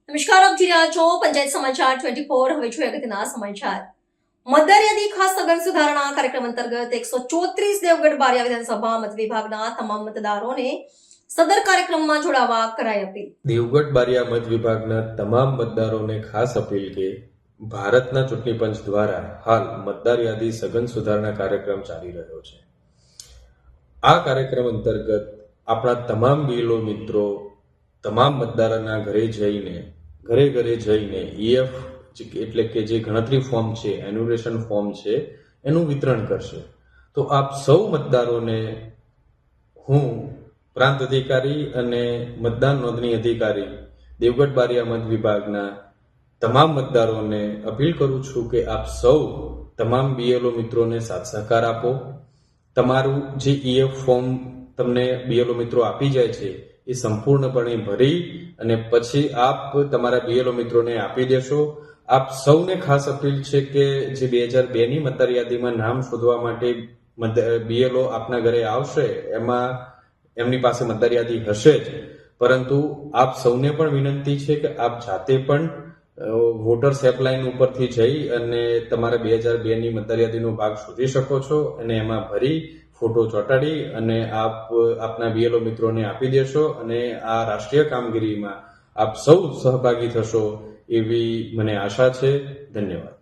નમસ્કાર, આપ જોઈ રહ્યા છો પંચાયત સમાચાર 24। હવે જોઈએ અગત્યના સમાચાર। મતદાર યાદી ખાસ સઘન સુધારણા કાર્યક્રમ અંતર્ગત 134 દેવગઢ બારિયા વિધાનસભા મત વિભાગના તમામ મતદારોને સદર કાર્યક્રમમાં જોડાવા કરાઈ અપીલ। દેવગઢ બારિયા મત વિભાગના તમામ મતદારોને ખાસ અપીલ કે ભારતના ચૂંટણી પંચ દ્વારા હાલ મતદાર યાદી સઘન સુધારણા કાર્યક્રમ ચાલી રહ્યો છે। આ કાર્યક્રમ અંતર્ગત આપણા તમામ બીએલઓ મિત્રો તમામ મતદારોના ઘરે જઈને ઈએફ એટલે કે જે ગણતરી ફોર્મ છે, એન્યુમરેશન ફોર્મ છે, એનું વિતરણ કરશે। તો આપ સૌ મતદારોને હું પ્રાંત અધિકારી અને મતદાન નોંધણી અધિકારી દેવગઢ બારિયા મત વિભાગના તમામ મતદારોને અપીલ કરું છું કે આપ સૌ તમામ બીએલઓ મિત્રોને સાથ સહકાર આપો। તમારું જે ઈએફ ફોર્મ તમને બીએલઓ મિત્રો આપી જાય છે એ સંપૂર્ણપણે ભરી અને પછી આપ તમારા બીએલઓ મિત્રોને આપી દેશો। આપ સૌને ખાસ અપીલ છે કે જે 2002ની મતદાર યાદીમાં નામ શોધવા માટે બીએલઓ આપના ઘરે આવશે, એમાં એમની પાસે મતદાર યાદી હશે જ, પરંતુ આપ સૌને પણ વિનંતી છે કે આપ જાતે પણ વોટર્સ હેલ્પલાઇન ઉપરથી જઈ અને તમારા 2002ની મતદાર યાદીનો ભાગ શોધી શકો છો અને એમાં ભરી ફોટો ચોંટાડી અને આપ આપના બીએલઓ મિત્રોને આપી દેશો અને આ રાષ્ટ્રીય કામગીરીમાં આપ સૌ સહભાગી થશો એવી મને આશા છે। ધન્યવાદ।